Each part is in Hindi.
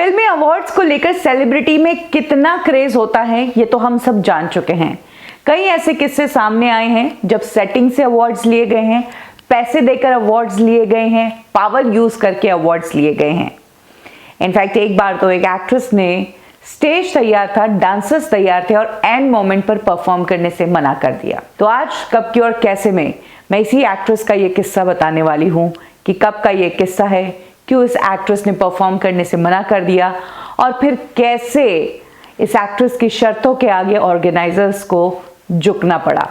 फिल्मी अवार्ड्स को लेकर सेलिब्रिटी में कितना क्रेज होता है ये तो हम सब जान चुके हैं। कई ऐसे किस्से सामने आए हैं जब सेटिंग से अवार्ड्स लिए गए हैं, पैसे देकर अवार्ड्स लिए गए हैं, पावर यूज करके अवार्ड्स लिए गए हैं। इनफैक्ट एक बार तो एक एक्ट्रेस ने स्टेज तैयार था, डांसर्स तैयार थे और एंड मोमेंट पर परफॉर्म करने से मना कर दिया। तो आज कब की और कैसे में मैं इसी एक्ट्रेस का ये किस्सा बताने वाली हूँ कि कब का ये किस्सा है, क्यों इस एक्ट्रेस ने परफॉर्म करने से मना कर दिया और फिर कैसे इस एक्ट्रेस की शर्तों के आगे ऑर्गेनाइजर्स को झुकना पड़ा।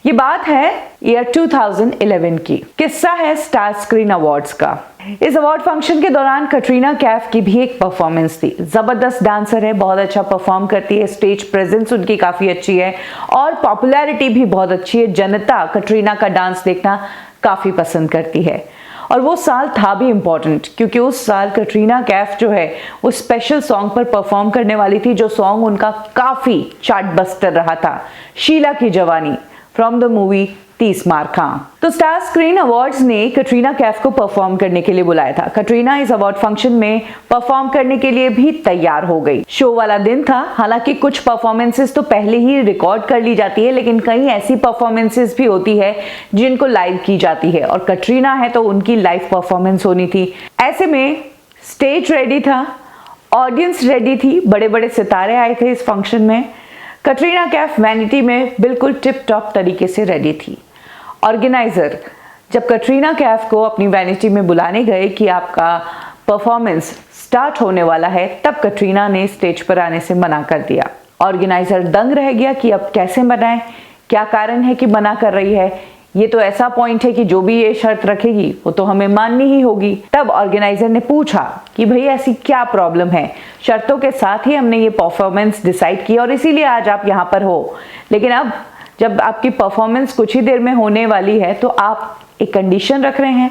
ये बात है ईयर 2011 की। किस्सा है स्टार स्क्रीन अवार्ड्स का। इस अवार्ड फंक्शन के दौरान कटरीना कैफ की भी एक परफॉर्मेंस थी। जबरदस्त डांसर है, बहुत अच्छा परफॉर्म करती है, स्टेज प्रेजेंस उनकी काफी अच्छी है और पॉपुलैरिटी भी बहुत अच्छी है। जनता कटरीना का डांस देखना काफी पसंद करती है और वो साल था भी इम्पोर्टेंट क्योंकि उस साल कटरीना कैफ जो है वो स्पेशल सॉन्ग पर परफॉर्म करने वाली थी, जो सॉन्ग उनका काफी चार्ट बस्टर रहा था, शीला की जवानी फ्रॉम द मूवी 30 मार खां। तो स्टार स्क्रीन अवार्ड्स ने कटरीना कैफ को परफॉर्म करने के लिए बुलाया था। कटरीना इस अवार्ड फंक्शन में परफॉर्म करने के लिए भी तैयार हो गई। शो वाला दिन था, हालांकि कुछ परफॉर्मेंसेस तो पहले ही रिकॉर्ड कर ली जाती है, लेकिन कई ऐसी परफॉर्मेंसेस भी होती है जिनको लाइव की जाती है और कटरीना है तो उनकी लाइव परफॉर्मेंस होनी थी। ऐसे में स्टेज रेडी था, ऑडियंस रेडी थी, बड़े बड़े सितारे आए थे इस फंक्शन में। कटरीना कैफ वैनिटी में बिल्कुल टिप टॉप तरीके से रेडी थी। ऑर्गेनाइजर जब कटरीना कैफ को अपनी वैनिटी में बुलाने गए कि आपका परफॉर्मेंस स्टार्ट होने वाला है, तब कटरीना ने स्टेज पर आने से मना कर दिया। ऑर्गेनाइजर दंग रह गया कि अब कैसे मनाएं, क्या कारण है कि मना कर रही है। ये तो ऐसा पॉइंट है कि जो भी ये शर्त रखेगी वो तो हमें माननी ही होगी। तब ऑर्गेनाइजर ने पूछा कि भाई ऐसी क्या प्रॉब्लम है, शर्तों के साथ ही हमने ये परफॉर्मेंस डिसाइड की और इसीलिए आज आप यहाँ पर हो, लेकिन अब जब आपकी परफॉर्मेंस कुछ ही देर में होने वाली है तो आप एक कंडीशन रख रहे हैं।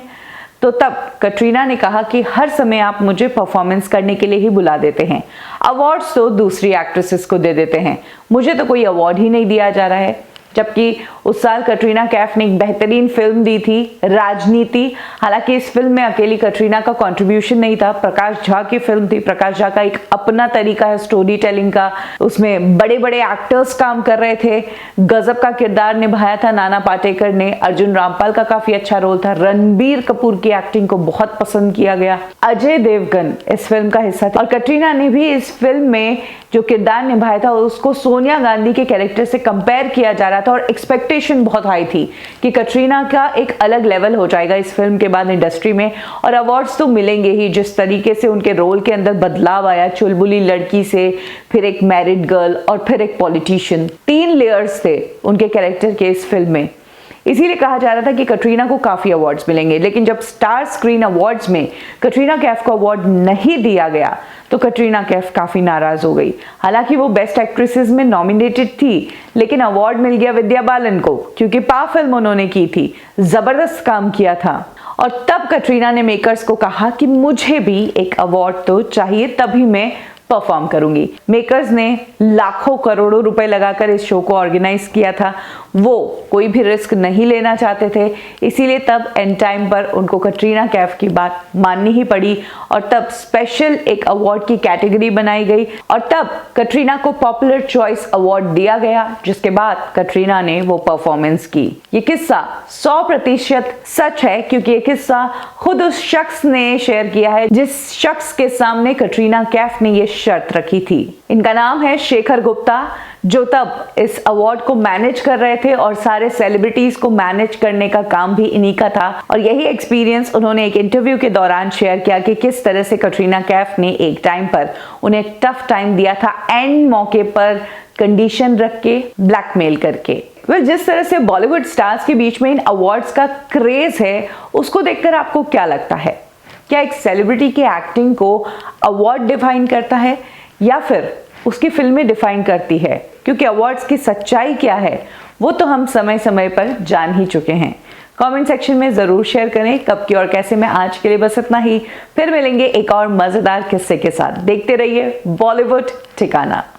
तो तब कटरीना ने कहा कि हर समय आप मुझे परफॉर्मेंस करने के लिए ही बुला देते हैं, अवार्ड्स तो दूसरी एक्ट्रेसेस को दे देते हैं, मुझे तो कोई अवार्ड ही नहीं दिया जा रहा है। जबकि उस साल कटरीना कैफ ने एक बेहतरीन फिल्म दी थी, राजनीति। हालांकि इस फिल्म में अकेली कटरीना का कंट्रीब्यूशन नहीं था, प्रकाश झा की फिल्म थी। प्रकाश झा का एक अपना तरीका है स्टोरी टेलिंग का, उसमें बड़े बड़े एक्टर्स काम कर रहे थे। गजब का किरदार निभाया था नाना पाटेकर ने, अर्जुन रामपाल का काफी अच्छा रोल था, रणबीर कपूर की एक्टिंग को बहुत पसंद किया गया, अजय देवगन इस फिल्म का हिस्सा था और कटरीना ने भी इस फिल्म में जो किरदार निभाया था उसको सोनिया गांधी के कैरेक्टर से कंपेयर किया जा रहा था और एक्सपेक्टेशन बहुत हाई थी कि कटरीना का एक अलग लेवल हो जाएगा इस फिल्म के बाद इंडस्ट्री में और अवार्ड्स तो मिलेंगे ही। जिस तरीके से उनके रोल के अंदर बदलाव आया, चुलबुली लड़की से फिर एक मैरिड गर्ल और फिर एक पॉलिटिशियन, 3 लेयर्स थे उनके कैरेक्टर के इस फिल्म में। इसीलिए कहा जा रहा था कि कटरीना को काफी अवार्ड्स मिलेंगे, लेकिन जब स्टार स्क्रीन अवार्ड्स में कटरीना कैफ को अवार्ड नहीं दिया गया तो कटरीना कैफ काफी नाराज हो गई। हालांकि वो बेस्ट एक्ट्रेसेस में नॉमिनेटेड थी, लेकिन अवार्ड मिल गया विद्या बालन को क्योंकि पा फिल्म उन्होंने की थी, जबरदस्त काम किया था। और तब कटरीना ने मेकर्स को कहा कि मुझे भी एक अवार्ड तो चाहिए, तभी मैं परफॉर्म करूंगी। मेकर्स ने लाखों करोड़ों रुपए लगाकर इस शो को ऑर्गेनाइज किया था, वो कोई भी रिस्क नहीं लेना चाहते थे, इसीलिए तब एंड टाइम पर उनको कटरीना कैफ की बात माननी ही पड़ी और तब स्पेशल एक अवार्ड की कैटेगरी बनाई गई और तब कटरीना को पॉपुलर चॉइस अवार्ड दिया गया, जिसके बाद कटरीना ने वो परफॉर्मेंस की। ये किस्सा 100% सच है क्योंकि ये किस्सा खुद उस शख्स ने शेयर किया है जिस शख्स के सामने कटरीना कैफ ने ये शर्त रखी थी। इनका नाम है शेखर गुप्ता, जो तब इस अवार्ड को मैनेज कर रहे थे और सारे सेलिब्रिटीज को मैनेज करने का काम भी इन्हीं का था। और यही एक्सपीरियंस उन्होंने एक इंटरव्यू के दौरान शेयर किया कि किस तरह से कटरीना कैफ ने एक टाइम पर उन्हें टफ टाइम दिया था, एंड मौके पर कंडीशन रख के ब्लैकमेल करके। जिस तरह से बॉलीवुड स्टार्स के बीच में इन अवार्ड्स का क्रेज है, उसको देखकर आपको क्या लगता है? क्या एक सेलिब्रिटी की एक्टिंग को अवार्ड डिफाइन करता है या फिर उसकी फिल्में डिफाइन करती है? क्योंकि अवार्ड्स की सच्चाई क्या है वो तो हम समय समय पर जान ही चुके हैं। कमेंट सेक्शन में जरूर शेयर करें कब की और कैसे में। आज के लिए बस इतना ही, फिर मिलेंगे एक और मजेदार किस्से के साथ। देखते रहिए बॉलीवुड ठिकाना।